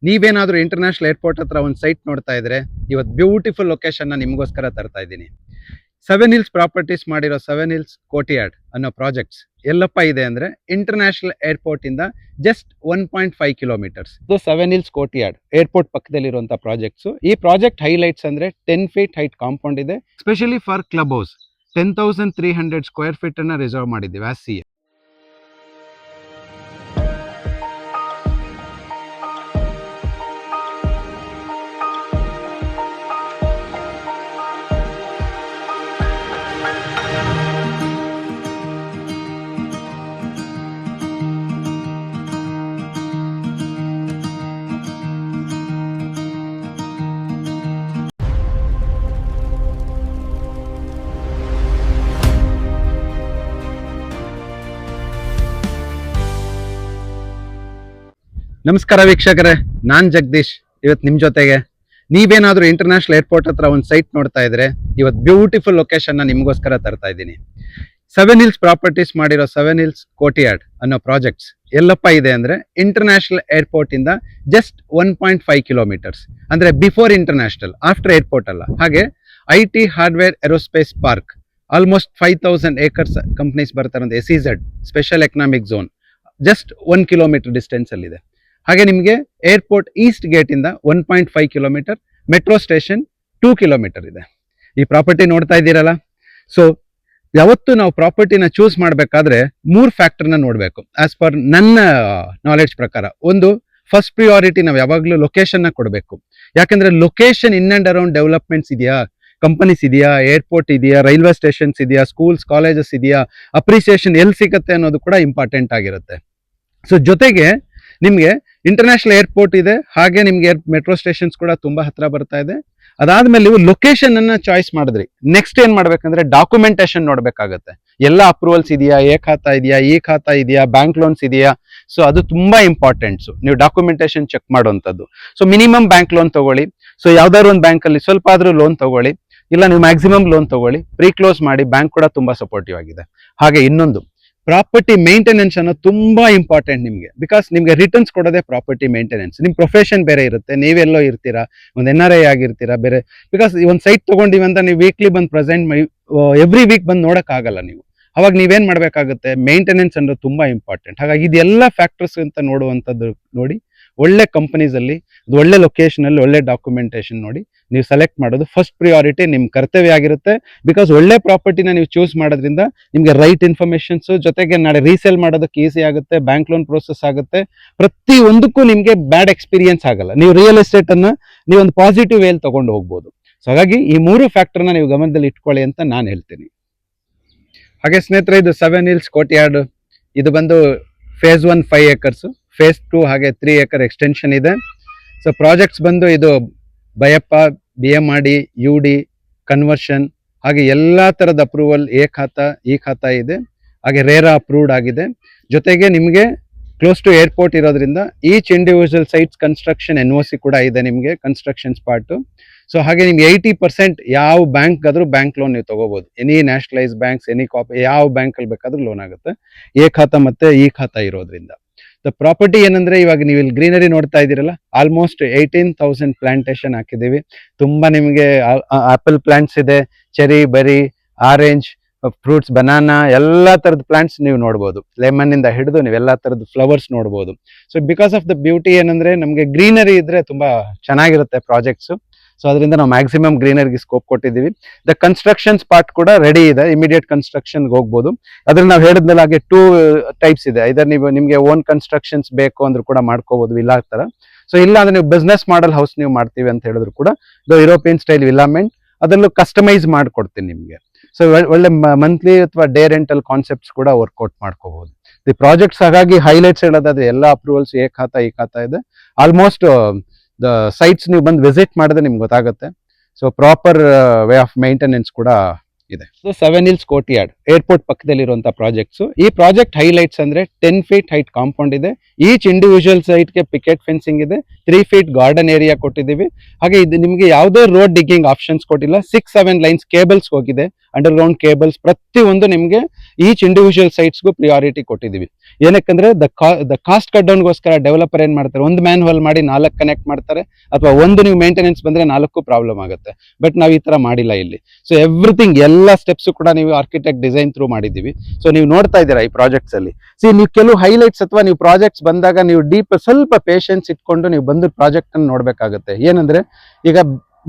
ನೀವೇನಾದರೂ international airport ಹತ್ರ ಒಂದು ಸೈಟ್ ನೋಡ್ತಾ ಇದ್ರೆ ಇವತ್ತು ಬ್ಯೂಟಿಫುಲ್ ಲೊಕೇಶನ್ನ ನಿಮಗೋಸ್ಕರ ತರ್ತಾ ಇದ್ದೀನಿ. ಸೆವೆನ್ ಹಿಲ್ಸ್ ಪ್ರಾಪರ್ಟೀಸ್ ಮಾಡಿರೋ ಸೆವೆನ್ ಹಿಲ್ಸ್ ಕೋರ್ಟ್ಯಾರ್ಡ್ ಅನ್ನೋ ಪ್ರಾಜೆಕ್ಟ್ಸ್ ಎಲ್ಲಪ್ಪ ಇದೆ ಅಂದರೆ ಇಂಟರ್ನ್ಯಾಷನಲ್ ಏರ್ಪೋರ್ಟ್ ಇಂದ ಜಸ್ಟ್ 1.5 ಕಿಲೋಮೀಟರ್ಸ್. ಇದು seven Hills Courtyard airport ಪಕ್ಕದಲ್ಲಿರುವಂಥ projects. ಈ ಪ್ರಾಜೆಕ್ಟ್ ಹೈಲೈಟ್ಸ್ ಅಂದರೆ 10 ಫೀಟ್ ಹೈಟ್ ಕಾಂಪೌಂಡ್ ಇದೆ, specially for club house. 10,300 square feet ಅನ್ನ ರಿಸರ್ವ್ ಮಾಡಿದ್ದೀವಿ ಆಸ್ ಸಿ. ನಮಸ್ಕಾರ ವೀಕ್ಷಕರೇ, ನಾನ್ ಜಗದೀಶ್. ಇವತ್ತು ನಿಮ್ಮ ಜೊತೆಗೆ ನೀವೇನಾದರೂ ಇಂಟರ್ನ್ಯಾಷನಲ್ ಏರ್ಪೋರ್ಟ್ ಹತ್ರ ಒಂದು ಸೈಟ್ ನೋಡ್ತಾ ಇದ್ರೆ ಇವತ್ತು ಬ್ಯೂಟಿಫುಲ್ ಲೊಕೇಶನ್ನ ನಿಮಗೋಸ್ಕರ ತರ್ತಾ ಇದ್ದೀನಿ. ಸೆವೆನ್ ಹಿಲ್ಸ್ ಪ್ರಾಪರ್ಟೀಸ್ ಮಾಡಿರೋ ಸೆವೆನ್ ಹಿಲ್ಸ್ ಕೋರ್ಟ್ಯಾರ್ಡ್ ಅನ್ನೋ ಪ್ರಾಜೆಕ್ಟ್ಸ್ ಎಲ್ಲಪ್ಪ ಇದೆ ಅಂದರೆ ಇಂಟರ್ನ್ಯಾಷನಲ್ ಏರ್ಪೋರ್ಟ್ ಇಂದ ಜಸ್ಟ್ 1.5 ಕಿಲೋಮೀಟರ್ಸ್. ಅಂದರೆ ಬಿಫೋರ್ ಇಂಟರ್ನ್ಯಾಷನಲ್, ಆಫ್ಟರ್ ಏರ್ಪೋರ್ಟ್ ಅಲ್ಲ. ಹಾಗೆ IT hardware aerospace park, almost 5,000 acres companies ಬರ್ತಾರಂತ. SEZ special economic zone just 1 kilometre distance ಅಲ್ಲಿದೆ. ಹಾಗೆ ನಿಮಗೆ ಏರ್ಪೋರ್ಟ್ ಈಸ್ಟ್ ಗೇಟ್ ಇಂದ 1.5 ಕಿಲೋಮೀಟರ್, ಮೆಟ್ರೋ ಸ್ಟೇಷನ್ 2 ಕಿಲೋಮೀಟರ್ ಇದೆ. ಈ ಪ್ರಾಪರ್ಟಿ ನೋಡ್ತಾ ಇದ್ದೀರಲ್ಲ. ಸೊ ಯಾವತ್ತು ನಾವು ಪ್ರಾಪರ್ಟಿನ ಚೂಸ್ ಮಾಡಬೇಕಾದ್ರೆ 3 ಫ್ಯಾಕ್ಟರ್ನ ನೋಡಬೇಕು. ಆಸ್ ಪರ್ ನನ್ನ ನಾಲೆಡ್ಜ್ ಪ್ರಕಾರ, ಒಂದು ಫಸ್ಟ್ ಪ್ರಿಯಾರಿಟಿ ನಾವು ಯಾವಾಗಲೂ ಲೊಕೇಶನ್ನ ಕೊಡಬೇಕು. ಯಾಕಂದ್ರೆ location in and around developments ಇದೆಯಾ, ಕಂಪನೀಸ್ ಇದೆಯಾ, ಏರ್ಪೋರ್ಟ್ ಇದೆಯಾ, ರೈಲ್ವೆ ಸ್ಟೇಷನ್ಸ್ ಇದೆಯಾ, ಸ್ಕೂಲ್ಸ್ ಕಾಲೇಜಸ್ ಇದೆಯಾ, ಅಪ್ರಿಸಿಯೇಷನ್ ಎಲ್ಲಿ ಸಿಗುತ್ತೆ ಅನ್ನೋದು ಕೂಡ ಇಂಪಾರ್ಟೆಂಟ್ ಆಗಿರುತ್ತೆ. ಸೊ ಜೊತೆಗೆ ನಿಮಗೆ ಇಂಟರ್ನ್ಯಾಷನಲ್ ಏರ್ಪೋರ್ಟ್ ಇದೆ, ಹಾಗೆ ನಿಮ್ಗೆ ಮೆಟ್ರೋ ಸ್ಟೇಷನ್ಸ್ ಕೂಡ ತುಂಬಾ ಹತ್ರ ಬರ್ತಾ ಇದೆ. ಅದಾದ್ಮೇಲೆ ನೀವು ಲೊಕೇಶನ್ ಅನ್ನ ಚಾಯ್ಸ್ ಮಾಡಿದ್ರಿ, ನೆಕ್ಸ್ಟ್ ಏನ್ ಮಾಡ್ಬೇಕಂದ್ರೆ ಡಾಕ್ಯುಮೆಂಟೇಶನ್ ನೋಡ್ಬೇಕಾಗತ್ತೆ. ಎಲ್ಲ ಅಪ್ರೂವಲ್ಸ್ ಇದೆಯಾ, ಎ ಖಾತಾ ಇದೆಯಾ, ಈ ಖಾತಾ ಇದೆಯಾ, ಬ್ಯಾಂಕ್ ಲೋನ್ಸ್ ಇದೆಯಾ. ಸೊ ಅದು ತುಂಬಾ ಇಂಪಾರ್ಟೆಂಟ್ಸ್, ನೀವು ಡಾಕ್ಯುಮೆಂಟೇಶನ್ ಚೆಕ್ ಮಾಡುವಂಥದ್ದು. ಸೊ ಮಿನಿಮಮ್ ಬ್ಯಾಂಕ್ ಲೋನ್ ತಗೊಳ್ಳಿ. ಸೊ ಯಾವ್ದಾದ್ರು ಒಂದು ಬ್ಯಾಂಕ್ ಅಲ್ಲಿ ಸ್ವಲ್ಪ ಆದ್ರೂ ಲೋನ್ ತಗೊಳ್ಳಿ, ಇಲ್ಲ ನೀವು ಮ್ಯಾಕ್ಸಿಮಮ್ ಲೋನ್ ತಗೊಳ್ಳಿ, ಪ್ರೀ ಕ್ಲೋಸ್ ಮಾಡಿ. ಬ್ಯಾಂಕ್ ಕೂಡ ತುಂಬಾ ಸಪೋರ್ಟಿವ್ ಆಗಿದೆ. ಹಾಗೆ ಇನ್ನೊಂದು, ಪ್ರಾಪರ್ಟಿ ಮೇಂಟೆನೆನ್ಸ್ ಅನ್ನೋದು ತುಂಬಾ ಇಂಪಾರ್ಟೆಂಟ್ ನಿಮಗೆ. ಬಿಕಾಸ್ ನಿಮ್ಗೆ ರಿಟರ್ನ್ಸ್ ಕೊಡೋದೇ ಪ್ರಾಪರ್ಟಿ ಮೇಂಟೆನೆನ್ಸ್. ನಿಮ್ ಪ್ರೊಫೆಷನ್ ಬೇರೆ ಇರುತ್ತೆ, ನೀವೆಲ್ಲೋ ಇರ್ತೀರಾ, ಒಂದು NRI ಆಗಿರ್ತೀರಾ ಬೇರೆ. ಬಿಕಾಸ್ ಒಂದು ಸೈಟ್ ತಗೊಂಡಿವಿ ಅಂತ ನೀವು ವೀಕ್ಲಿ ಬಂದು ಪ್ರೆಸೆಂಟ್ ಎವ್ರಿ ವೀಕ್ ಬಂದು ನೋಡಕ್ ಆಗಲ್ಲ ನೀವು. ಅವಾಗ ನೀವೇನ್ ಮಾಡ್ಬೇಕಾಗುತ್ತೆ, ಮೇಂಟೆನೆನ್ಸ್ ಅನ್ನೋದು ತುಂಬಾ ಇಂಪಾರ್ಟೆಂಟ್. ಹಾಗಾಗಿ ಇದೆಲ್ಲ ಫ್ಯಾಕ್ಟರ್ಸ್ ಅಂತ ನೋಡುವಂಥದ್ದು ನೋಡಿ, ಒಳ್ಳೆ ಕಂಪನೀಸ್ ಅಲ್ಲಿ, ಒಳ್ಳೆ ಲೊಕೇಶನ್ ಅಲ್ಲಿ, ಒಳ್ಳೆ ಡಾಕ್ಯುಮೆಂಟೇಶನ್ ನೋಡಿ ನೀವು ಸೆಲೆಕ್ಟ್ ಮಾಡೋದು ಫಸ್ಟ್ ಪ್ರಿಯಾರಿಟಿ ನಿಮ್ಮ ಕರ್ತವ್ಯ ಆಗಿರುತ್ತೆ. ಬಿಕಾಸ್ ಒಳ್ಳೆ ಪ್ರಾಪರ್ಟಿನ ನೀವು ಚೂಸ್ ಮಾಡೋದ್ರಿಂದ ನಿಮ್ಗೆ ರೈಟ್ ಇನ್ಫಾರ್ಮೇಶನ್ಸ್, ಜೊತೆಗೆ ನಾಳೆ ರೀಸೇಲ್ ಮಾಡೋದಕ್ಕೆ ಈಸಿ ಆಗುತ್ತೆ, ಬ್ಯಾಂಕ್ ಲೋನ್ ಪ್ರೋಸೆಸ್ ಆಗುತ್ತೆ. ಪ್ರತಿ ಒಂದಕ್ಕೂ ನಿಮ್ಗೆ ಬ್ಯಾಡ್ ಎಕ್ಸ್ಪೀರಿಯನ್ಸ್ ಆಗಲ್ಲ. ನೀವು ರಿಯಲ್ ಎಸ್ಟೇಟ್ ಅನ್ನ ನೀವು ಒಂದು ಪಾಸಿಟಿವ್ ವೇಲ್ ತಗೊಂಡು ಹೋಗ್ಬೋದು. ಸೊ ಹಾಗಾಗಿ ಈ 3 ಫ್ಯಾಕ್ಟರ್ನ ನೀವು ಗಮನದಲ್ಲಿ ಇಟ್ಕೊಳ್ಳಿ ಅಂತ ನಾನು ಹೇಳ್ತೀನಿ. ಹಾಗೆ ಸ್ನೇಹಿತರೆ, ಇದು ಸೆವೆನ್ ಹಿಲ್ಸ್ ಕೋರ್ಟ್ಯಾರ್ಡ್. ಇದು ಬಂದು ಫೇಸ್ 1 5 ಏಕರ್ಸ್, ಫೇಸ್ 2 ಹಾಗೆ 3 ಏಕರ್ ಎಕ್ಸ್ಟೆನ್ಷನ್ ಇದೆ. ಸೊ ಪ್ರಾಜೆಕ್ಟ್ಸ್ ಬಂದು ಇದು ಬಯಪ್ಪ, BMRD, UD ಕನ್ವರ್ಷನ್, ಹಾಗೆ ಎಲ್ಲಾ ತರದ ಅಪ್ರೂವಲ್, ಎ ಖಾತಾ, ಈ ಖಾತಾ ಇದೆ. ಹಾಗೆ ರೇರಾ ಅಪ್ರೂವ್ಡ್ ಆಗಿದೆ. ಜೊತೆಗೆ ನಿಮಗೆ ಕ್ಲೋಸ್ ಟು ಏರ್ಪೋರ್ಟ್ ಇರೋದ್ರಿಂದ each individual sites construction NOC ಕೂಡ ಇದೆ ನಿಮಗೆ, ಕನ್ಸ್ಟ್ರಕ್ಷನ್ ಸ್ಪಾಟ್. ಸೊ ಹಾಗೆ ನಿಮ್ಗೆ 80% ಯಾವ ಬ್ಯಾಂಕ್ ಆದ್ರೂ ಬ್ಯಾಂಕ್ ಲೋನ್ ನೀವು ತಗೋಬಹುದು. ಎನಿ ನ್ಯಾಷನಲೈಸ್ ಬ್ಯಾಂಕ್ಸ್, ಎನಿ ಯಾವ ಬ್ಯಾಂಕ್ ಅಲ್ಲಿ ಬೇಕಾದ್ರೂ ಲೋನ್ ಆಗುತ್ತೆ, ಎ ಖಾತಾ ಮತ್ತೆ ಈ ಖಾತಾ ಇರೋದ್ರಿಂದ. ದ ಪ್ರಾಪರ್ಟಿ ಏನಂದ್ರೆ, ಇವಾಗ ನೀವು ಇಲ್ಲಿ ಗ್ರೀನರಿ ನೋಡ್ತಾ ಇದ್ದೀರಲ್ಲ, ಆಲ್ಮೋಸ್ಟ್ 18,000 ಪ್ಲಾಂಟೇಶನ್ ಹಾಕಿದೀವಿ. ತುಂಬಾ ನಿಮಗೆ ಆಪಲ್ ಪ್ಲಾಂಟ್ಸ್ ಇದೆ, cherry, berry, orange, fruits, banana, ಎಲ್ಲಾ ತರದ ಪ್ಲಾಂಟ್ಸ್ ನೀವು ನೋಡ್ಬೋದು. ಲೆಮನ್ ಇಂದ ಹಿಡಿದು ನೀವು ಎಲ್ಲಾ ತರದ ಫ್ಲವರ್ಸ್ ನೋಡ್ಬೋದು. So because of the beauty ಏನಂದ್ರೆ, ನಮ್ಗೆ ಗ್ರೀನರಿ ಇದ್ರೆ ತುಂಬಾ ಚೆನ್ನಾಗಿರುತ್ತೆ ಪ್ರಾಜೆಕ್ಟ್ಸ್. ಸೊ ಅದರಿಂದ ನಾವು ಮ್ಯಾಕ್ಸಿಮಮ್ ಗ್ರೀನರಿಗೆ ಸ್ಕೋಪ್ ಕೊಟ್ಟಿದ್ದೀವಿ. ದ ಕನ್ಸ್ಟ್ರಕ್ಷನ್ ಪಾರ್ಟ್ ಕೂಡ ರೆಡಿ ಇದೆ, ಇಮಿಡಿಯೇಟ್ ಕನ್ಸ್ಟ್ರಕ್ಷನ್ಗೆ ಹೋಗ್ಬೋದು. ಅದ್ರಲ್ಲಿ ನಾವು ಹೇಳಿದ್ಮೇಲೆ ಹಾಗೆ 2 ಟೈಪ್ಸ್ ಇದೆ. ಇದರ ನಿಮ್ಗೆ ಓನ್ ಕನ್ಸ್ಟ್ರಕ್ಷನ್ಸ್ ಬೇಕು ಅಂದ್ರೂ ಕೂಡ ಮಾಡ್ಕೋಬಹುದು, ವಿಲ್ಲಾ ತರ. ಸೊ ಇಲ್ಲ ಅಂದ್ರೆ ನೀವು ಬಿಸ್ನೆಸ್ ಮಾಡಲ್ ಹೌಸ್ ನೀವು ಮಾಡ್ತೀವಿ ಅಂತ ಹೇಳಿದ್ರು ಕೂಡ ಇದು ಯುರೋಪಿಯನ್ ಸ್ಟೈಲ್ ವಿಲಾಮೆಂಟ್, ಅದರಲ್ಲೂ ಕಸ್ಟಮೈಸ್ ಮಾಡ್ಕೊಡ್ತೀನಿ ನಿಮ್ಗೆ. ಸೊ ಒಳ್ಳೆ ಮಂತ್ಲಿ ಅಥವಾ ಡೇ ರೆಂಟಲ್ ಕಾನ್ಸೆಪ್ಟ್ಸ್ ಕೂಡ ವರ್ಕೌಟ್ ಮಾಡ್ಕೋಬಹುದು. ದಿ ಪ್ರಾಜೆಕ್ಟ್ಸ್ ಹಾಗಾಗಿ ಹೈಲೈಟ್ಸ್ ಹೇಳೋದಾದ್ರೆ ಎಲ್ಲ ಅಪ್ರೂವಲ್ಸ್, ಎ ಖಾತಾ, ಈ ಖಾತಾ ಇದೆ. ಆಲ್ಮೋಸ್ಟ್ ದ ಸೈಟ್ಸ್ ನೀವು ಬಂದು ವಿಸಿಟ್ ಮಾಡಿದ್ರೆ ನಿಮ್ಗೆ ಗೊತ್ತಾಗುತ್ತೆ. So proper way of maintenance ಕೂಡ ಇದೆ. So Seven Hills Courtyard airport ಪಕ್ಕದಲ್ಲಿರುವಂತ ಪ್ರಾಜೆಕ್ಟ್ಸ್. ಈ ಪ್ರಾಜೆಕ್ಟ್ ಹೈಲೈಟ್ಸ್ ಅಂದ್ರೆ 10 ಫೀಟ್ ಹೈಟ್ ಕಾಂಪೌಂಡ್ ಇದೆ, ಈಚ್ ಇಂಡಿವಿಜುವಲ್ ಸೈಟ್ಗೆ ಪಿಕೆಟ್ ಫೆನ್ಸಿಂಗ್ ಇದೆ, 3 ಫೀಟ್ ಗಾರ್ಡನ್ ಏರಿಯಾ ಕೊಟ್ಟಿದ್ದೀವಿ. ಹಾಗೆ ಇದು ನಿಮಗೆ ಯಾವುದೇ ರೋಡ್ ಡಿಗ್ಗಿಂಗ್ ಆಪ್ಷನ್ಸ್ ಕೊಟ್ಟಿಲ್ಲ. 6-7 ಲೈನ್ಸ್ ಕೇಬಲ್ಸ್ ಹೋಗಿದೆ, ಅಂಡರ್ ಗ್ರೌಂಡ್ ಕೇಬಲ್ಸ್ ಪ್ರತಿಯೊಂದು ನಿಮಗೆ ಈಚ್ ಇಂಡಿವಿಜುವಲ್ ಸೈಟ್ಸ್ಗೂ ಪ್ರಿಯಾರಿಟಿ ಕೊಟ್ಟಿದ್ದೀವಿ. ಏನಕ್ಕಂದ್ರೆ ದ ಕಾಸ್ಟ್ ಕಟ್ ಡೌನ್ಗೋಸ್ಕರ ಡೆವಲಪರ್ ಏನ್ ಮಾಡ್ತಾರೆ, ಒಂದು ಮ್ಯಾನ್ ಹೋಲ್ ಮಾಡಿ 4 ಕನೆಕ್ಟ್ ಮಾಡ್ತಾರೆ, ಅಥವಾ ಒಂದು ನೀವು ಮೇಂಟೆನೆನ್ಸ್ ಬಂದ್ರೆ 4 ಪ್ರಾಬ್ಲಮ್ ಆಗುತ್ತೆ. ಬಟ್ ನಾವು ಈ ತರ ಮಾಡಿಲ್ಲ ಇಲ್ಲಿ. ಸೊ ಎವ್ರಿಥಿಂಗ್ ಎಲ್ಲ ಸ್ಟೆಪ್ಸ್ ಕೂಡ ನೀವು ಆರ್ಕಿಟೆಕ್ಟ್ ಡಿಸೈನ್ ಥ್ರೂ ಮಾಡಿದ್ದೀವಿ. ಸೊ ನೀವು ನೋಡ್ತಾ ಇದ್ದೀರಾ ಈ ಪ್ರಾಜೆಕ್ಟ್ಸ್ ಅಲ್ಲಿ. ನೀವು ಕೆಲವು ಹೈಲೈಟ್ಸ್ ಅಥವಾ ನೀವು ಪ್ರಾಜೆಕ್ಟ್ಸ್ ಬಂದಾಗ ನೀವು ಡೀಪ್ ಸ್ವಲ್ಪ ಪೇಷನ್ಸ್ ಇಟ್ಕೊಂಡು ನೀವು ಬಂದು ಪ್ರಾಜೆಕ್ಟ್ ಅನ್ನು ನೋಡ್ಬೇಕಾಗುತ್ತೆ. ಏನಂದ್ರೆ ಈಗ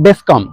ಬೆಸ್ಕಾಂ,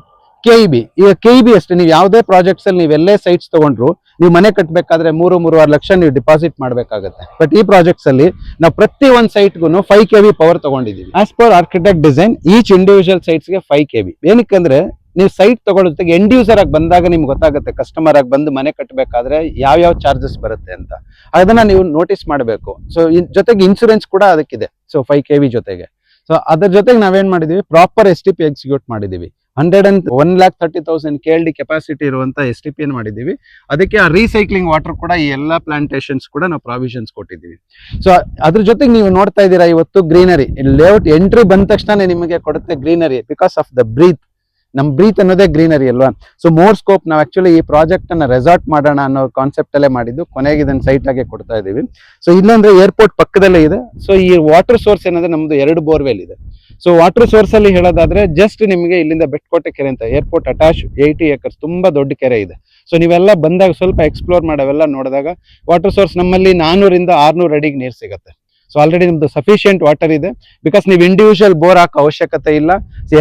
KEB, ಈಗ KEB ಅಷ್ಟೇ, ನೀವು ಯಾವುದೇ ಪ್ರಾಜೆಕ್ಟ್ಸ್ ಅಲ್ಲಿ ನೀವೆಲ್ಲೇ ಸೈಟ್ಸ್ ತಗೊಂಡ್ರು ನೀವು ಮನೆ ಕಟ್ಟಬೇಕಾದ್ರೆ 3-3.5 ಲಕ್ಷ ನೀವು ಡಿಪಾಸಿಟ್ ಮಾಡಬೇಕಾಗುತ್ತೆ. ಬಟ್ ಈ ಪ್ರಾಜೆಕ್ಟ್ಸ್ ಅಲ್ಲಿ ನಾವು ಪ್ರತಿ ಒಂದು ಸೈಟ್ಗೂ 5 kV ಪವರ್ ತಗೊಂಡಿದ್ದೀವಿ. As per architect design each individual ಸೈಟ್ಸ್ಗೆ 5 kV. ಏನಕ್ಕಂದ್ರೆ ನೀವು ಸೈಟ್ ತಗೊಳ್ಳೋ ಜೊತೆಗೆ ಎಂಡ್ ಯೂಸರ್ ಆಗಿ ಬಂದಾಗ ನಿಮ್ಗೆ ಗೊತ್ತಾಗುತ್ತೆ, ಕಸ್ಟಮರ್ ಆಗಿ ಬಂದು ಮನೆ ಕಟ್ಟಬೇಕಾದ್ರೆ ಯಾವ ಚಾರ್ಜಸ್ ಬರುತ್ತೆ ಅಂತ, ಅದನ್ನ ನೀವು ನೋಟಿಸ್ ಮಾಡಬೇಕು. ಸೊ ಜೊತೆಗೆ ಇನ್ಸೂರೆನ್ಸ್ ಕೂಡ ಅದಕ್ಕಿದೆ. ಸೊ 5 kV ಜೊತೆಗೆ. ಸೊ ಅದ್ರ ಜೊತೆಗೆ ನಾವೇನ್ ಮಾಡಿದೀವಿ, ಪ್ರಾಪರ್ STP ಎಕ್ಸಿಕ್ಯೂಟ್ ಮಾಡಿದೀವಿ. 1,30,000 KLD ಕೆಪಾಸಿಟಿ ಇರುವಂತ STP ಅನ್ನು ಮಾಡಿದೀವಿ. ಅದಕ್ಕೆ ಆ ರೀಸೈಕ್ಲಿಂಗ್ ವಾಟರ್ ಕೂಡ ಈ ಎಲ್ಲ ಪ್ಲಾಂಟೇಶನ್ಸ್ ಕೂಡ ನಾವು ಪ್ರಾವಿಷನ್ಸ್ ಕೊಟ್ಟಿದ್ದೀವಿ. ಸೊ ಅದ್ರ ಜೊತೆಗೆ ನೀವು ನೋಡ್ತಾ ಇದ್ದೀರಾ ಇವತ್ತು ಗ್ರೀನರಿ ಲೇಔಟ್ ಎಂಟ್ರಿ ಬಂದ ತಕ್ಷಣ ನಿಮಗೆ ಕೊಡುತ್ತೆ greenery, because of the breath. ನಮ್ ಬ್ರೀತ್ ಅನ್ನೋದೇ ಗ್ರೀನರಿ ಅಲ್ವಾ. ಸೊ ಮೋರ್ ಸ್ಕೋಪ್ ನಾವು ಆಕ್ಚುಲಿ ಈ ಪ್ರಾಜೆಕ್ಟ್ ಅನ್ನ ರೆಸಾರ್ಟ್ ಮಾಡೋಣ ಅನ್ನೋ ಕಾನ್ಸೆಪ್ಟ್ ಅಲ್ಲೇ ಮಾಡಿದ್ದು, ಕೊನೆಗೆ ಇದನ್ನ ಸೈಟ್ ಆಗಿ ಕೊಡ್ತಾ ಇದೀವಿ. ಸೊ ಇಲ್ಲಂದ್ರೆ ಏರ್ಪೋರ್ಟ್ ಪಕ್ಕದಲ್ಲೇ ಇದೆ. ಸೊ ಈ ವಾಟರ್ ಸೋರ್ಸ್ ಏನಂದ್ರೆ ನಮ್ದು 2 ಬೋರ್ವೆಲ್ ಇದೆ. ಸೊ ವಾಟರ್ ಸೋರ್ಸ್ ಅಲ್ಲಿ ಹೇಳೋದಾದ್ರೆ ಜಸ್ಟ್ ನಿಮಗೆ ಇಲ್ಲಿಂದ ಬೆಟ್ಟಕೋಟೆ ಕೆರೆ ಅಂತ ಏರ್ಪೋರ್ಟ್ ಅಟ್ಯಾಚ್ 80 acres ತುಂಬಾ ದೊಡ್ಡ ಕೆರೆ ಇದೆ. ಸೊ ನೀವೆಲ್ಲ ಬಂದಾಗ ಸ್ವಲ್ಪ ಎಕ್ಸ್ಪ್ಲೋರ್ ಮಾಡೋವೆಲ್ಲ ನೋಡಿದಾಗ ವಾಟರ್ ಸೋರ್ಸ್ ನಮ್ಮಲ್ಲಿ 400-600 ಅಡಿಗೆ ನೀರು ಸಿಗುತ್ತೆ. ಸೊ ಆಲ್ರೆಡಿ ನಿಮ್ದು ಸಫಿಶಿಯಂಟ್ ವಾಟರ್ ಇದೆ, ಬಿಕಾಸ್ ನೀವು ಇಂಡಿವಿಜುವಲ್ ಬೋರ್ ಹಾಕೋ ಅವಶ್ಯಕತೆ ಇಲ್ಲ.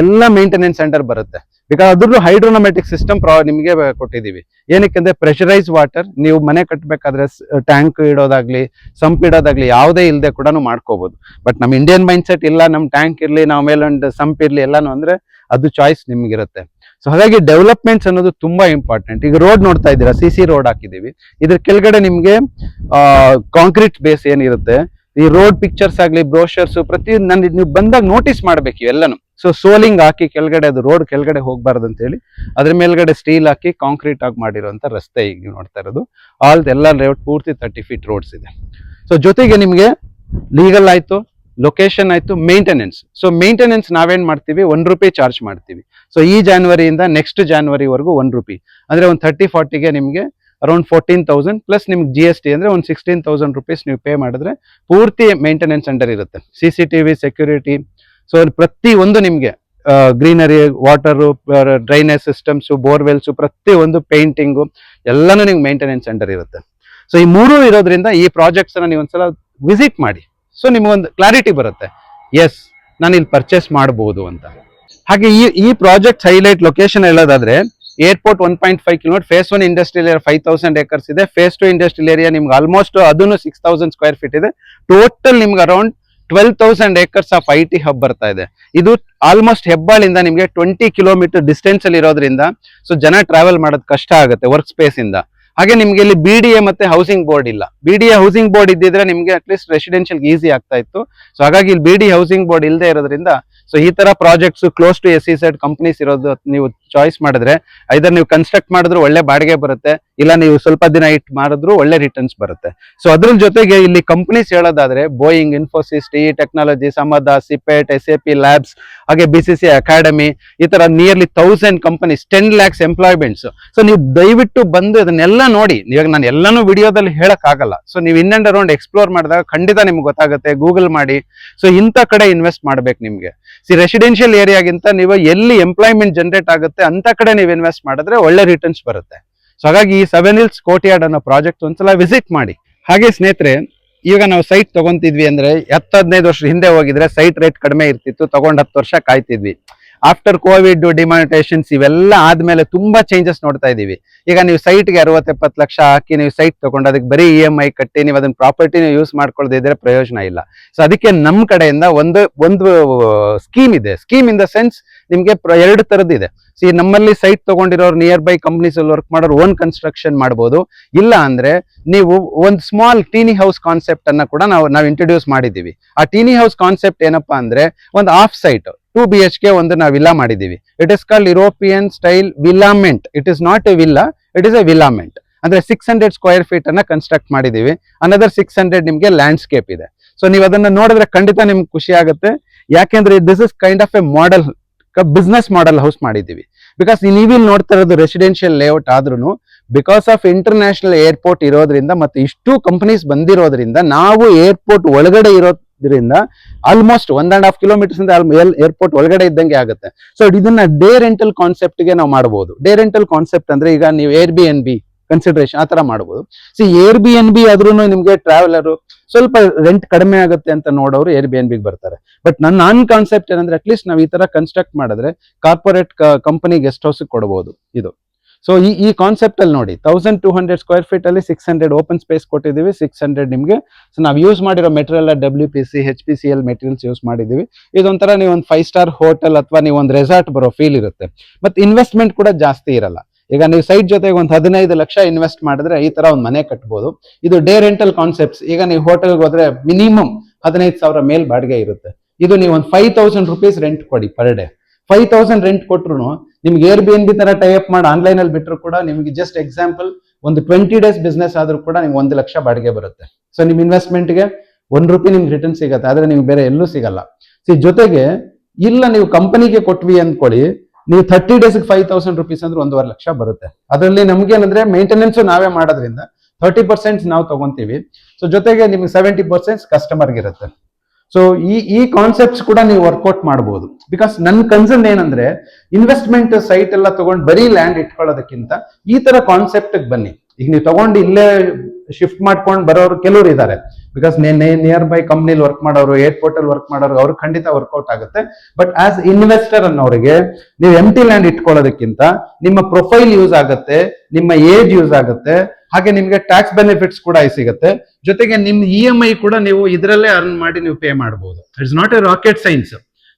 ಎಲ್ಲ ಮೇಂಟೆನೆನ್ಸ್ ಅಂಡರ್ ಬರುತ್ತೆ. ಬಿಕಾಸ್ ಅದ್ರಲ್ಲೂ ಹೈಡ್ರೋನಮೆಟಿಕ್ ಸಿಸ್ಟಮ್ ನಿಮಗೆ ಕೊಟ್ಟಿದ್ದೀವಿ. ಏನಕ್ಕೆ ಪ್ರೆಷರೈಸ್ ವಾಟರ್ ನೀವು ಮನೆ ಕಟ್ಟಬೇಕಾದ್ರೆ ಟ್ಯಾಂಕ್ ಇಡೋದಾಗ್ಲಿ ಸಂಪ್ ಇಡೋದಾಗ್ಲಿ ಯಾವುದೇ ಇಲ್ಲದೆ ಕೂಡ ಮಾಡ್ಕೋಬಹುದು. ಬಟ್ ನಮ್ಮ ಇಂಡಿಯನ್ ಮೈಂಡ್ ಸೆಟ್ ಇಲ್ಲ, ನಮ್ ಟ್ಯಾಂಕ್ ಇರ್ಲಿ, ನಾವು ಮೇಲೊಂದು ಸಂಪ್ ಇರ್ಲಿ ಎಲ್ಲಾನು ಅಂದ್ರೆ ಅದು ಚಾಯ್ಸ್ ನಿಮ್ಗಿರುತ್ತೆ. ಸೊ ಹಾಗಾಗಿ ಡೆವಲಪ್ಮೆಂಟ್ಸ್ ಅನ್ನೋದು ತುಂಬಾ ಇಂಪಾರ್ಟೆಂಟ್. ಈಗ ರೋಡ್ ನೋಡ್ತಾ ಇದ್ದೀರಾ, CC ರೋಡ್ ಹಾಕಿದೀವಿ. ಇದ್ರ ಕೆಳಗಡೆ ನಿಮ್ಗೆ ಕಾಂಕ್ರೀಟ್ ಬೇಸ್ ಏನಿರುತ್ತೆ, ಈ ರೋಡ್ ಪಿಕ್ಚರ್ಸ್ ಆಗ್ಲಿ ಬ್ರೋಷರ್ಸ್ ಪ್ರತಿ ನೀವು ಬಂದಾಗ ನೋಟಿಸ್ ಮಾಡ್ಬೇಕು ಎಲ್ಲಾನು. ಸೊ ಸೋಲಿಂಗ್ ಹಾಕಿ ಕೆಳಗಡೆ, ಅದು ರೋಡ್ ಕೆಳಗಡೆ ಹೋಗ್ಬಾರ್ದು ಅಂತ ಹೇಳಿ ಅದ್ರ ಮೇಲ್ಗಡೆ ಸ್ಟೀಲ್ ಹಾಕಿ ಕಾಂಕ್ರೀಟ್ ಆಗಿ ಮಾಡಿರುವಂತ ರಸ್ತೆ ಈಗ ನೀವು ನೋಡ್ತಾ ಇರೋದು. ಎಲ್ಲ ಲೇಔಟ್ ಪೂರ್ತಿ 30 feet ರೋಡ್ಸ್ ಇದೆ. ಸೊ ಜೊತೆಗೆ ನಿಮ್ಗೆ ಲೀಗಲ್ ಆಯ್ತು, ಲೊಕೇಶನ್ ಆಯ್ತು, ಮೇಂಟೆನೆನ್ಸ್. ಸೊ ಮೇಂಟೆನೆನ್ಸ್ ನಾವೇನ್ ಮಾಡ್ತೀವಿ, ₹1 ಚಾರ್ಜ್ ಮಾಡ್ತೀವಿ. ಸೊ ಈ ಜಾನ್ವರಿಯಿಂದ ನೆಕ್ಸ್ಟ್ ಜಾನ್ವರಿವರೆಗೂ ₹1 ಅಂದ್ರೆ ಒಂದು 30-40ಗೆ ನಿಮ್ಗೆ ಅರೌಂಡ್ 14,000 ಪ್ಲಸ್ ನಿಮ್ಗೆ GST ಅಂದ್ರೆ ಒಂದು ₹16,000 ನೀವು ಪೇ ಮಾಡಿದ್ರೆ ಪೂರ್ತಿ ಮೇಂಟೆನೆನ್ಸ್ ಅಂಡರ್ ಇರುತ್ತೆ. CCTV, security. ಸೊ ಪ್ರತಿ ಒಂದು ನಿಮ್ಗೆ greenery, water, drainage systems, borewells, ಪ್ರತಿ ಒಂದು ಪೇಂಟಿಂಗು ಎಲ್ಲಾನು ನಿಮ್ಗೆ ಮೇಂಟೆನೆನ್ಸ್ ಅಂಡರ್ ಇರುತ್ತೆ. ಸೊ ಈ 3 ಇರೋದ್ರಿಂದ ಈ ಪ್ರಾಜೆಕ್ಟ್ಸ್ ಅನ್ನ ನೀವು ಒಂದ್ಸಲ ವಿಸಿಟ್ ಮಾಡಿ. ಸೊ ನಿಮ್ಗೊಂದು ಕ್ಲಾರಿಟಿ ಬರುತ್ತೆ, ಎಸ್ ನಾನು ಇಲ್ಲಿ ಪರ್ಚೇಸ್ ಮಾಡಬಹುದು ಅಂತ. ಹಾಗೆ ಈ ಪ್ರಾಜೆಕ್ಟ್ ಹೈಲೈಟ್ ಲೊಕೇಶನ್ ಹೇಳೋದಾದ್ರೆ airport 1.5 km, phase 1 industrial area 5,000 acres ಇದೆ, ಫೇಸ್ 2 ಇಂಡಸ್ಟ್ರಿಯಲ್ ಏರಿಯಾ ನಿಮ್ಗೆ ಆಲ್ಮೋಸ್ಟ್ ಅದನ್ನು 6,000 square feet ಇದೆ. ಟೋಟಲ್ ನಿಮ್ಗೆ around 12,000 acres of IT hub ಬರ್ತಾ ಇದೆ. ಇದು ಆಲ್ಮೋಸ್ಟ್ ಹೆಬ್ಬಾಳಿಂದ ನಿಮ್ಗೆ 20 km ಡಿಸ್ಟೆನ್ಸ್ ಅಲ್ಲಿ ಇರೋದ್ರಿಂದ ಸೊ ಜನ ಟ್ರಾವೆಲ್ ಮಾಡೋದು ಕಷ್ಟ ಆಗುತ್ತೆ ವರ್ಕ್ ಸ್ಪೇಸ್ ಇಂದ. ಹಾಗೆ ನಿಮ್ಗೆ ಇಲ್ಲಿ BDA ಮತ್ತೆ ಹೌಸಿಂಗ್ ಬೋರ್ಡ್ ಇಲ್ಲ. BDA ಹೌಸಿಂಗ್ ಬೋರ್ಡ್ ಇದ್ದಿದ್ರೆ ನಿಮ್ಗೆ ಅಟ್ಲೀಸ್ಟ್ ರೆಸಿಡೆನ್ಷಿಯಲ್ ಈಸಿ ಆಗ್ತಾ ಇತ್ತು. ಸೊ ಹಾಗಾಗಿ ಇಲ್ಲಿ BDA ಹೌಸಿಂಗ್ ಬೋರ್ಡ್ ಇಲ್ಲದೆ ಇರೋದ್ರಿಂದ ಸೊ ಈ ತರ projects close to SEZ companies ಇರೋದು ನೀವು ಚಾಯ್ಸ್ ಮಾಡಿದ್ರೆ ಐದರ್ ನೀವು ಕನ್ಸ್ಟ್ರಕ್ಟ್ ಮಾಡಿದ್ರು ಒಳ್ಳೆ ಬಾಡಿಗೆ ಬರುತ್ತೆ, ಇಲ್ಲ ನೀವು ಸ್ವಲ್ಪ ದಿನ ಇಟ್ ಮಾಡಿದ್ರು ಒಳ್ಳೆ ರಿಟರ್ನ್ಸ್ ಬರುತ್ತೆ. ಸೊ ಅದ್ರ ಜೊತೆಗೆ ಇಲ್ಲಿ ಕಂಪನೀಸ್ ಹೇಳೋದಾದ್ರೆ ಬೋಯಿಂಗ್, ಇನ್ಫೋಸಿಸ್, TE ಟೆಕ್ನಾಲಜಿ, ಸಮದ, ಸಿಪೆಟ್, SAP ಲ್ಯಾಬ್ಸ್, ಹಾಗೆ BCCI ಅಕಾಡೆಮಿ, ಈ ತರ ನಿಯರ್ಲಿ 1000 ಕಂಪನೀಸ್, 10 lakhs ಎಂಪ್ಲಾಯ್ಮೆಂಟ್ಸ್. ಸೊ ನೀವು ದಯವಿಟ್ಟು ಬಂದು ಅದನ್ನೆಲ್ಲ ನೋಡಿ. ಇವಾಗ ನಾನು ಎಲ್ಲಾನು ವಿಡಿಯೋದಲ್ಲಿ ಹೇಳಕ್ ಆಗಲ್ಲ. ಸೊ ನೀವು ಇನ್ ಅಂಡ್ ಅರೌಂಡ್ ಎಕ್ಸ್ಪ್ಲೋರ್ ಮಾಡಿದಾಗ ಖಂಡಿತ ನಿಮ್ಗೆ ಗೊತ್ತಾಗುತ್ತೆ. ಗೂಗಲ್ ಮಾಡಿ. ಸೊ ಇಂಥ ಕಡೆ ಇನ್ವೆಸ್ಟ್ ಮಾಡ್ಬೇಕು ನಿಮ್ಗೆ. ರೆಸಿಡೆನ್ಷಿಯಲ್ ಏರಿಯಾಗಿಂತ ನೀವು ಎಲ್ಲಿ ಎಂಪ್ಲಾಯ್ಮೆಂಟ್ ಜನರೇಟ್ ಆಗುತ್ತೆ ಅಂತ ಕಡೆ ನೀವು ಇನ್ವೆಸ್ಟ್ ಮಾಡಿದ್ರೆ ಒಳ್ಳೆ ರಿಟರ್ನ್ಸ್ ಬರುತ್ತೆ. ಸೊ ಹಾಗಾಗಿ ಈ 7 Hills ಕೋರ್ಟ್ಯಾರ್ಡ್ ಅನ್ನೋ ಪ್ರಾಜೆಕ್ಟ್ ಒಂದ್ಸಲ ವಿಸಿಟ್ ಮಾಡಿ. ಹಾಗೆ ಸ್ನೇಹಿತರೆ, ಈಗ ನಾವು ಸೈಟ್ ತಗೊಂತಿದ್ವಿ ಅಂದ್ರೆ 10-15 ವರ್ಷ ಹಿಂದೆ ಹೋಗಿದ್ರೆ ಸೈಟ್ ರೇಟ್ ಕಡಿಮೆ ಇರ್ತಿತ್ತು, ತಗೊಂಡ್ 10 ವರ್ಷ ಕಾಯ್ತಿದ್ವಿ. ಆಫ್ಟರ್ ಕೋವಿಡ್, ಡಿಮಾನಿಟೇಷನ್ಸ್ ಇವೆಲ್ಲ ಆದ್ಮೇಲೆ ತುಂಬಾ ಚೇಂಜಸ್ ನೋಡ್ತಾ ಇದೀವಿ. ಈಗ ನೀವು ಸೈಟ್ಗೆ 60-70 ಲಕ್ಷ ಹಾಕಿ ನೀವು ಸೈಟ್ ತಗೊಂಡು ಅದಕ್ಕೆ ಬರೀ EMI ಕಟ್ಟಿ ನೀವು ಅದನ್ನ ಪ್ರಾಪರ್ಟಿನ ಯೂಸ್ ಮಾಡ್ಕೊಳ್ಳದೆ ಇದ್ರೆ ಪ್ರಯೋಜನ ಇಲ್ಲ. ಸೊ ಅದಕ್ಕೆ ನಮ್ಮ ಕಡೆಯಿಂದ ಒಂದು ಸ್ಕೀಮ್ ಇದೆ. ಸ್ಕೀಮ್ ಇನ್ ದ ಸೆನ್ಸ್ ನಿಮ್ಗೆ 2 ತರದಿದೆ. ನಮ್ಮಲ್ಲಿ ಸೈಟ್ ತಗೊಂಡಿರೋರು ನಿಯರ್ ಬೈ ಕಂಪ್ನೀಸ್ ಅಲ್ಲಿ ವರ್ಕ್ ಮಾಡೋರು ಓನ್ ಕನ್ಸ್ಟ್ರಕ್ಷನ್ ಮಾಡ್ಬೋದು. ಇಲ್ಲ ಅಂದ್ರೆ ನೀವು ಒಂದು ಸ್ಮಾಲ್ ಟೀನಿ ಹೌಸ್ ಕಾನ್ಸೆಪ್ಟ್ ಅನ್ನ ಕೂಡ ನಾವು ಇಂಟ್ರೊಡ್ಯೂಸ್ ಮಾಡಿದೀವಿ. ಆ ಟೀನಿ ಹೌಸ್ ಕಾನ್ಸೆಪ್ಟ್ ಏನಪ್ಪಾ ಅಂದ್ರೆ ಒಂದು ಆಫ್ ಸೈಟ್ 2 BHK ಒಂದು ನಾವು ವಿಲ್ಲಾ ಮಾಡಿದೀವಿ. It is called European style villament. It is not a villa, it is a villament. ಅಂದ್ರೆ 600 ಸ್ಕ್ವೇರ್ ಫೀಟ್ ಅನ್ನ ಕನ್ಸ್ಟ್ರಕ್ಟ್ ಮಾಡಿದೀವಿ. ಅನದರ್ 600 ನಿಮ್ಗೆ ಲ್ಯಾಂಡ್ಸ್ಕೇಪ್ ಇದೆ. ಸೊ ನೀವು ಅದನ್ನ ನೋಡಿದ್ರೆ ಖಂಡಿತ ನಿಮ್ಗೆ ಖುಷಿ ಆಗುತ್ತೆ. ಯಾಕೆಂದ್ರೆ this is kind of A model business model house ಮಾಡಿದೀವಿ. ಬಿಕಾಸ್ ನೀವಿಲ್ಲಿ ನೋಡ್ತಾ ಇರೋದು ರೆಸಿಡೆನ್ಷಿಯಲ್ ಲೇಔಟ್ ಆದ್ರೂ ಬಿಕಾಸ್ ಆಫ್ ಇಂಟರ್ನ್ಯಾಷನಲ್ ಏರ್ಪೋರ್ಟ್ ಇರೋದ್ರಿಂದ ಮತ್ತೆ ಇಷ್ಟು ಕಂಪನೀಸ್ ಬಂದಿರೋದ್ರಿಂದ ನಾವು ಏರ್ಪೋರ್ಟ್ ಒಳಗಡೆ ಇರೋದ್ರಿಂದ ಆಲ್ಮೋಸ್ಟ್ 1.5 ಕಿಲೋಮೀಟರ್ಸ್ ಇಂದ ಏರ್ಪೋರ್ಟ್ ಒಳಗಡೆ ಇದ್ದಂಗೆ ಆಗುತ್ತೆ. ಸೊ ಇದನ್ನ ಡೇ ರೆಂಟಲ್ ಕಾನ್ಸೆಪ್ಟ್ ಗೆ ನಾವು ಮಾಡಬಹುದು. ಡೇ ರೆಂಟಲ್ ಕಾನ್ಸೆಪ್ಟ್ ಅಂದ್ರೆ ಈಗ ನೀವು Airbnb ಕನ್ಸಿಡರೇಷನ್ ಆ ತರ ಮಾಡಬಹುದು. Airbnb ಆದ್ರೂ ನಿಮ್ಗೆ ಟ್ರಾವೆಲರ್ ಸ್ವಲ್ಪ ರೆಂಟ್ ಕಡಿಮೆ ಆಗುತ್ತೆ ಅಂತ ನೋಡೋರು Airbnb ಬರ್ತಾರೆ. ಬಟ್ ನನ್ನ ಕಾನ್ಸೆಪ್ಟ್ ಏನಂದ್ರೆ ಅಟ್ಲೀಸ್ಟ್ ನಾವು ಈ ತರ ಕನ್ಸ್ಟ್ರಕ್ಟ್ ಮಾಡಿದ್ರೆ ಕಾರ್ಪೊರೇಟ್ ಕಂಪನಿ ಗೆಸ್ಟ್ ಹೌಸ್ ಕೊಡಬಹುದು ಇದು. ಸೊ ಈ ಕಾನ್ಸೆಪ್ಟ್ ಅಲ್ಲಿ ನೋಡಿ 1200 ಸ್ಕ್ವೇರ್ ಫೀಟ್ ಅಲ್ಲಿ 600 ಓಪನ್ ಸ್ಪೇಸ್ ಕೊಟ್ಟಿದ್ದೀವಿ. 600 ನಿಮ್ಗೆ ಸೊ ನಾವು ಯೂಸ್ ಮಾಡಿರೋ material WPC HPCL materials use ಮಾಡಿದೀವಿ. ಇದೊಂಥರ ನೀವು ಒಂದು 5 ಸ್ಟಾರ್ ಹೋಟೆಲ್ ಅಥವಾ ನೀವು ಒಂದು ರೆಸಾರ್ಟ್ ಬರೋ ಫೀಲ್ ಇರುತ್ತೆ. ಮತ್ತೆ ಇನ್ವೆಸ್ಟ್ಮೆಂಟ್ ಕೂಡ ಜಾಸ್ತಿ ಇರಲ್ಲ. ಈಗ ನೀವು ಸೈಟ್ ಜೊತೆಗೆ ಒಂದು 15 ಲಕ್ಷ ಇನ್ವೆಸ್ಟ್ ಮಾಡಿದ್ರೆ ಈ ತರ ಒಂದು ಮನೆ ಕಟ್ಬೋದು. ಇದು ಡೇ ರೆಂಟಲ್ ಕಾನ್ಸೆಪ್ಟ್ಸ್. ಈಗ ನೀವು ಹೋಟೆಲ್ಗೆ ಹೋದ್ರೆ ಮಿನಿಮಮ್ 15,000 ಮೇಲ್ ಬಾಡಿಗೆ ಇರುತ್ತೆ. ಇದು ನೀವು ಒಂದು 5,000 ರುಪೀಸ್ ರೆಂಟ್ ಕೊಡಿ ಪರ್ ಡೇ. 5,000 ರೆಂಟ್ ಕೊಟ್ರು ನಿಮ್ಗೆ Airbnb ತರ ಟೈಪ್ ಮಾಡಿ ಆನ್ಲೈನ್ ಅಲ್ಲಿ ಬಿಟ್ಟರು ಕೂಡ ನಿಮ್ಗೆ ಜಸ್ಟ್ ಎಕ್ಸಾಂಪಲ್ ಒಂದು 20 ಡೇಸ್ ಬಿಸ್ನೆಸ್ ಆದ್ರೂ ಕೂಡ ನಿಮ್ಗೆ 1 ಲಕ್ಷ ಬಾಡಿಗೆ ಬರುತ್ತೆ. ಸೊ ನಿಮ್ ಇನ್ವೆಸ್ಟ್ಮೆಂಟ್ ಗೆ ₹1 ನಿಮ್ಗೆ ರಿಟರ್ನ್ ಸಿಗುತ್ತೆ. ಆದ್ರೆ ನಿಮ್ಗೆ ಬೇರೆ ಎಲ್ಲೂ ಸಿಗಲ್ಲ. ಜೊತೆಗೆ ಇಲ್ಲ ನೀವು ಕಂಪನಿಗೆ ಕೊಟ್ವಿ ಅಂದ್ಕೊಳ್ಳಿ, ನೀವು 30 ಡೇಸ್ 5,000 ರುಪೀಸ್ ಅಂದ್ರೆ 1.5 ಲಕ್ಷ ಬರುತ್ತೆ. ಅದರಲ್ಲಿ ನಮ್ಗೆ ಏನಂದ್ರೆ ಮೇಂಟೆನೆನ್ಸ್ ನಾವೇ ಮಾಡೋದ್ರಿಂದ 30% ನಾವು ತಗೊಂತೀವಿ. ಸೊ ಜೊತೆಗೆ ನಿಮ್ಗೆ 70% ಕಸ್ಟಮರ್ಗೆ ಇರುತ್ತೆ. ಸೊ ಈ ಕಾನ್ಸೆಪ್ಟ್ಸ್ ಕೂಡ ನೀವು ವರ್ಕೌಟ್ ಮಾಡಬಹುದು. ಬಿಕಾಸ್ ನನ್ನ ಕನ್ಸರ್ನ್ ಏನಂದ್ರೆ ಇನ್ವೆಸ್ಟ್ಮೆಂಟ್ ಸೈಟ್ ಎಲ್ಲ ತಗೊಂಡು ಬರೀ ಲ್ಯಾಂಡ್ ಇಟ್ಕೊಳ್ಳೋದಕ್ಕಿಂತ ಈ ತರ ಕಾನ್ಸೆಪ್ಟ್ ಬನ್ನಿ. ಈಗ ನೀವು ತಗೊಂಡು ಇಲ್ಲೇ ಶಿಫ್ಟ್ ಮಾಡ್ಕೊಂಡು ಬರೋರು ಕೆಲವರು ಇದ್ದಾರೆ. ಬಿಕಾಸ್ ನಿಯರ್ ಬೈ ಕಂಪ್ನಿಲಿ ವರ್ಕ್ ಮಾಡೋರು, ಏರ್ಪೋರ್ಟ್ ಅಲ್ಲಿ ವರ್ಕ್ ಮಾಡೋರು ಅವ್ರಿಗೆ ಖಂಡಿತ ವರ್ಕೌಟ್ ಆಗುತ್ತೆ. ಬಟ್ ಆಸ್ ಇನ್ವೆಸ್ಟರ್ ಅನ್ನೋರಿಗೆ ನೀವು ಎಂಟಿ ಲ್ಯಾಂಡ್ ಇಟ್ಕೊಳ್ಳೋದಕ್ಕಿಂತ ನಿಮ್ಮ ಪ್ರೊಫೈಲ್ ಯೂಸ್ ಆಗುತ್ತೆ, ನಿಮ್ಮ ಏಜ್ ಯೂಸ್ ಆಗುತ್ತೆ, ಹಾಗೆ ನಿಮ್ಗೆ ಟ್ಯಾಕ್ಸ್ ಬೆನಿಫಿಟ್ಸ್ ಕೂಡ ಸಿಗುತ್ತೆ. ಜೊತೆಗೆ ನಿಮ್ EMI ಕೂಡ ನೀವು ಇದರಲ್ಲೇ ಅರ್ನ್ ಮಾಡಿ ನೀವು ಪೇ ಮಾಡಬಹುದು. It's not A rocket science.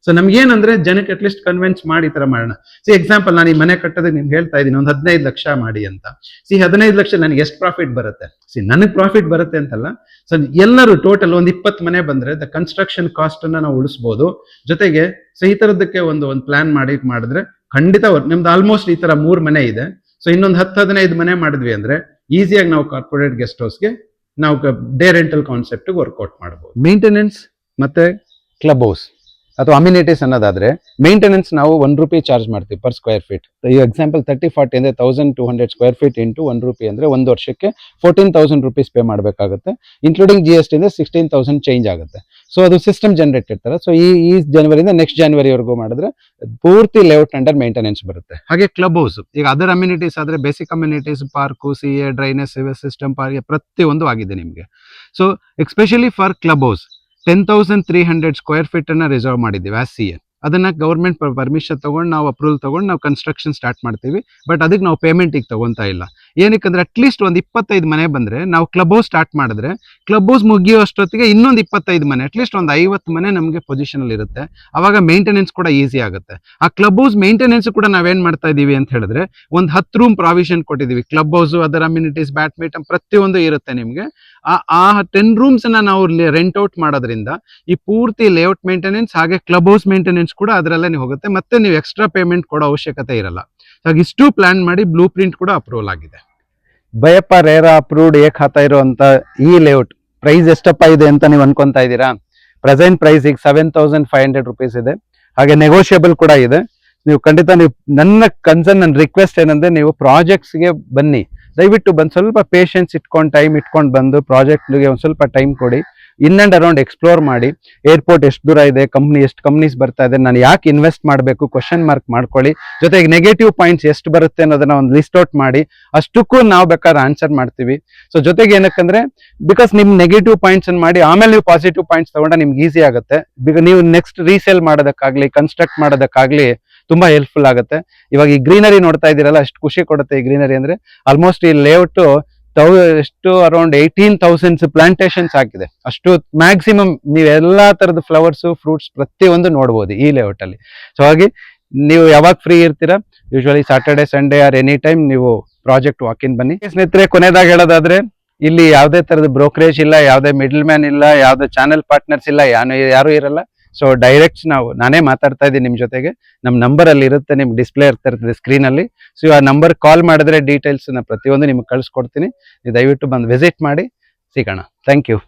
So ನಮ್ಗೆ ಏನಂದ್ರೆ ಜನಕ್ಕೆ ಅಟ್ಲೀಸ್ಟ್ ಕನ್ವಿನ್ಸ್ ಮಾಡಿ ಈ ತರ ಮಾಡೋಣ. ಎಕ್ಸಾಂಪಲ್ ನಾನು ಈ ಮನೆ ಕಟ್ಟೋದಕ್ಕೆ ನಿಮ್ಗೆ ಹೇಳ್ತಾ ಇದ್ದೀನಿ ಒಂದು 15 ಲಕ್ಷ ಮಾಡಿ ಅಂತ. 15 ಲಕ್ಷ ನನಗೆ ಎಷ್ಟು ಪ್ರಾಫಿಟ್ ಬರುತ್ತೆ? ನನಗೆ ಪ್ರಾಫಿಟ್ ಬರುತ್ತೆ ಅಂತಲ್ಲ. ಸೊ ಎಲ್ಲರೂ ಟೋಟಲ್ ಒಂದು 20 ಮನೆ ಬಂದ್ರೆ ದ ಕನ್ಸ್ಟ್ರಕ್ಷನ್ ಕಾಸ್ಟ್ ಅನ್ನ ನಾವು ಉಳಿಸಬಹುದು. ಜೊತೆಗೆ ಸೊ ಈ ತರದಕ್ಕೆ ಒಂದು ಪ್ಲಾನ್ ಮಾಡಿದ್ರೆ ಖಂಡಿತ ನಿಮ್ದು ಆಲ್ಮೋಸ್ಟ್ ಈ ತರ 3 ಮನೆ ಇದೆ. ಸೊ ಇನ್ನೊಂದು 10-15 ಮನೆ ಮಾಡಿದ್ವಿ ಅಂದ್ರೆ ಈಸಿಯಾಗಿ ನಾವು ಕಾರ್ಪೊರೇಟ್ ಗೆಸ್ಟ್ ಹೌಸ್ಗೆ ನಾವು ಡೇ ರೆಂಟಲ್ ಕಾನ್ಸೆಪ್ಟ್ ವರ್ಕೌಟ್ ಮಾಡಬಹುದು. ಮೇಂಟೆನೆನ್ಸ್ ಮತ್ತೆ ಕ್ಲಬ್ ಹೌಸ್ ಅಥವಾ ಅಮ್ಯುನಿಟೀಸ್ ಅನ್ನೋದಾದ್ರೆ ಮೇಂಟೆನೆನ್ಸ್ ನಾವು ₹1 ಚಾರ್ಜ್ ಮಾಡ್ತೀವಿ ಪರ್ ಸ್ಕ್ವೇರ್ ಫೀಟ್. ಈ ಎಕ್ಸಾಂಪಲ್ 30-40 ಅಂದ್ರೆ 1200 ಸ್ಕ್ವೇರ್ ಫೀಟ್ ಇಂಟು ₹1 ಅಂದ್ರೆ ಒಂದು ವರ್ಷಕ್ಕೆ 14,000 ರುಪೀಸ್ ಪೇ ಮಾಡಬೇಕಾಗುತ್ತೆ. ಇನ್ಕ್ಲೂಡಿಂಗ್ GST ಅಂದ್ರೆ 16,000 ಚೇಂಜ್ ಆಗುತ್ತೆ. ಸೊ ಅದು ಸಿಸ್ಟಮ್ ಜನರೇಟ್ ಇರ್ತಾರೆ. ಸೊ ಈ ಜನವರಿಯಿಂದ ನೆಕ್ಸ್ಟ್ ಜನವರಿವರೆಗೂ ಮಾಡಿದ್ರೆ ಪೂರ್ತಿ ಲೇಔಟ್ ಅಂಡರ್ ಮೇಂಟೆನೆನ್ಸ್ ಬರುತ್ತೆ. ಹಾಗೆ ಕ್ಲಬ್ ಹೌಸ್ ಈಗ ಅದರ್ ಅಮ್ಯುನಿಟೀಸ್ ಆದ್ರೆ basic amenities park, CA, drainage, sewage system, park ಪ್ರತಿಯೊಂದು ಆಗಿದೆ ನಿಮಗೆ. So especially for club house 10,300 square feet ಅನ್ನ ರಿಸರ್ವ್ ಮಾಡಿದ್ದೀವಿ ಆಸ್ CA. ಅದನ್ನ ಗವರ್ಮೆಂಟ್ ಪರ್ಮಿಷನ್ ತಗೊಂಡು ನಾವು ಅಪ್ರೂವಲ್ ತಗೊಂಡು ನಾವು ಕನ್ಸ್ಟ್ರಕ್ಷನ್ ಸ್ಟಾರ್ಟ್ ಮಾಡ್ತೀವಿ. ಬಟ್ ಅದಕ್ಕೆ ನಾವು ಪೇಮೆಂಟ್ ಈಗ ತಗೊಂತಾ ಇಲ್ಲ. ಏನಕ್ಕಂದ್ರೆ ಅಟ್ಲೀಸ್ಟ್ ಒಂದು 25 ಮನೆ ಬಂದ್ರೆ ನಾವು ಕ್ಲಬ್ ಹೌಸ್ ಸ್ಟಾರ್ಟ್ ಮಾಡಿದ್ರೆ ಕ್ಲಬ್ ಹೌಸ್ ಮುಗಿಯೋ ಅಷ್ಟೊತ್ತಿಗೆ ಇನ್ನೊಂದು 25 ಮನೆ ಅಟ್ಲೀಸ್ಟ್ ಒಂದು 50 ಮನೆ ನಮಗೆ ಪೊಸಿಷನ್ ಅಲ್ಲಿ ಇರುತ್ತೆ. ಅವಾಗ ಮೇಂಟೆನೆನ್ಸ್ ಕೂಡ ಈಸಿ ಆಗುತ್ತೆ. ಆ ಕ್ಲಬ್ ಹೌಸ್ ಮೇಂಟೆನೆನ್ಸ್ ಕೂಡ ನಾವೇನ್ ಮಾಡ್ತಾ ಇದೀವಿ ಅಂತ ಹೇಳಿದ್ರೆ ಒಂದು 10 ರೂಮ್ ಪ್ರಾವಿಷನ್ ಕೊಟ್ಟಿದೀವಿ. Club house, other amenities, badminton ಪ್ರತಿಯೊಂದು ಇರುತ್ತೆ ನಿಮ್ಗೆ. ಆ 10 ರೂಮ್ಸ್ ಅನ್ನ ನಾವು ರೆಂಟ್ ಔಟ್ ಮಾಡೋದ್ರಿಂದ ಈ ಪೂರ್ತಿ ಲೇಔಟ್ ಮೇಂಟೆನೆನ್ಸ್ ಹಾಗೆ ಕ್ಲಬ್ ಹೌಸ್ ಮೇಂಟೆನೆನ್ಸ್ ಕೂಡ ಅದರಲ್ಲೇ ಹೋಗುತ್ತೆ. ಮತ್ತೆ ನೀವು ಎಕ್ಸ್ಟ್ರಾ ಪೇಮೆಂಟ್ ಕೊಡೋ ಅವಶ್ಯಕತೆ ಇರಲ್ಲ. ಹಾಗೆ ಇಷ್ಟು ಪ್ಲಾನ್ ಮಾಡಿ ಬ್ಲೂ ಪ್ರಿಂಟ್ ಕೂಡ ಅಪ್ರೂವಲ್ ಆಗಿದೆ. ಬಯಪ್ಪ ರೇರಾ ಅಪ್ರೂವ್ಡ್ ಖಾತಾ ಇರುವಂತ ಈ ಲೇಔಟ್ ಪ್ರೈಸ್ ಎಷ್ಟಪ್ಪ ಇದೆ ಅಂತ ನೀವು ಅನ್ಕೊಂತಾ ಇದ್ದೀರಾ? ಪ್ರೆಸೆಂಟ್ ಪ್ರೈಸ್ ಈಗ 7,500 ರುಪೀಸ್ ಇದೆ. ಹಾಗೆ ನೆಗೋಷಿಯಬಲ್ ಕೂಡ ಇದೆ. ನೀವು ಖಂಡಿತ ನನ್ನ ರಿಕ್ವೆಸ್ಟ್ ಏನಂದ್ರೆ ನೀವು ಪ್ರಾಜೆಕ್ಟ್ಸ್ಗೆ ಬನ್ನಿ, ದಯವಿಟ್ಟು ಬಂದು ಸ್ವಲ್ಪ ಪೇಷನ್ಸ್ ಇಟ್ಕೊಂಡು ಟೈಮ್ ಇಟ್ಕೊಂಡು ಬಂದು ಪ್ರಾಜೆಕ್ಟ್ಗೆ ಒಂದು ಸ್ವಲ್ಪ ಟೈಮ್ ಕೊಡಿ. ಇನ್ ಅಂಡ್ ಅರೌಂಡ್ ಎಕ್ಸ್ಪ್ಲೋರ್ ಮಾಡಿ. ಏರ್ಪೋರ್ಟ್ ಎಷ್ಟು ದೂರ ಇದೆ, ಎಷ್ಟು ಕಂಪ್ನೀಸ್ ಬರ್ತಾ ಇದೆ, ನಾನು ಯಾಕೆ ಇನ್ವೆಸ್ಟ್ ಮಾಡಬೇಕು ಕ್ವಶನ್ ಮಾರ್ಕ್ ಮಾಡ್ಕೊಳ್ಳಿ. ಜೊತೆಗೆ ನೆಗೆಟಿವ್ ಪಾಯಿಂಟ್ಸ್ ಎಷ್ಟು ಬರುತ್ತೆ ಅನ್ನೋದನ್ನ ಒಂದು ಲಿಸ್ಟ್ ಔಟ್ ಮಾಡಿ. ಅಷ್ಟಕ್ಕೂ ನಾವು ಬೇಕಾದ್ರೆ ಆನ್ಸರ್ ಮಾಡ್ತೀವಿ. ಸೊ ಜೊತೆಗೆ ಏನಕ್ಕಂದ್ರೆ ಬಿಕಾಸ್ ನಿಮ್ ನೆಗೆಟಿವ್ ಪಾಯಿಂಟ್ಸ್ ಅನ್ನು ಮಾಡಿ ಆಮೇಲೆ ನೀವು ಪಾಸಿಟಿವ್ ಪಾಯಿಂಟ್ಸ್ ತಗೊಂಡ್ರೆ ನಿಮ್ಗೆ ಈಸಿ ಆಗುತ್ತೆ. ನೀವು ನೆಕ್ಸ್ಟ್ ರೀಸೇಲ್ ಮಾಡೋದಕ್ಕಾಗ್ಲಿ ಕನ್ಸ್ಟ್ರಕ್ಟ್ ಮಾಡೋದಕ್ಕಾಗ್ಲಿ ತುಂಬಾ ಹೆಲ್ಪ್ಫುಲ್ ಆಗುತ್ತೆ. ಇವಾಗ ಈ ಗ್ರೀನರಿ ನೋಡ್ತಾ ಇದೀರಲ್ಲ, ಅಷ್ಟು ಖುಷಿ ಕೊಡುತ್ತೆ ಈ ಗ್ರೀನರಿ ಅಂದ್ರೆ. ಆಲ್ಮೋಸ್ಟ್ ಈ ಲೇಔಟ್ ಎಷ್ಟು ಅರೌಂಡ್ 18,000 ಪ್ಲಾಂಟೇಶನ್ಸ್ ಆಗಿದೆ. ಅಷ್ಟು ಮ್ಯಾಕ್ಸಿಮಮ್ ನೀವು ಎಲ್ಲಾ ತರದ ಫ್ಲವರ್ಸ್, ಫ್ರೂಟ್ಸ್ ಪ್ರತಿಯೊಂದು ನೋಡ್ಬೋದು ಈ ಲೇಔಟ್ ಅಲ್ಲಿ. ಸೊ ಹಾಗೆ ನೀವು ಯಾವಾಗ ಫ್ರೀ ಇರ್ತೀರಾ, usually Saturday, Sunday R any time ನೀವು ಪ್ರಾಜೆಕ್ಟ್ ವಾಕಿನ್ ಬನ್ನಿ. ಸ್ನೇಹಿತರೆ, ಕೊನೆದಾಗ ಹೇಳೋದಾದ್ರೆ ಇಲ್ಲಿ ಯಾವುದೇ ತರದ ಬ್ರೋಕರೇಜ್ ಇಲ್ಲ, ಯಾವುದೇ ಮಿಡಲ್ ಮ್ಯಾನ್ ಇಲ್ಲ, ಯಾವುದೇ ಚಾನೆಲ್ ಪಾರ್ಟ್ನರ್ಸ್ ಇಲ್ಲ, ಯಾರು ಇರಲ್ಲ. ಸೊ ಡೈರೆಕ್ಟ್ ನಾನೇ ಮಾತಾಡ್ತಾ ಇದ್ದೀನಿ ನಿಮ್ಮ ಜೊತೆಗೆ. ನಮ್ಮ ನಂಬರ್ ಅಲ್ಲಿ ಇರುತ್ತೆ, ನಿಮ್ಗೆ ಡಿಸ್ಪ್ಲೇ ಇರ್ತದೆ ಸ್ಕ್ರೀನಲ್ಲಿ. ಸೊ ಆ ನಂಬರ್ ಕಾಲ್ ಮಾಡಿದ್ರೆ ಡೀಟೇಲ್ಸ್ನ ಪ್ರತಿಯೊಂದು ನಿಮ್ಗೆ ಕಳಿಸ್ಕೊಡ್ತೀನಿ. ನೀವು ದಯವಿಟ್ಟು ಬಂದು ವಿಸಿಟ್ ಮಾಡಿ, ಸಿಗೋಣ. Thank you.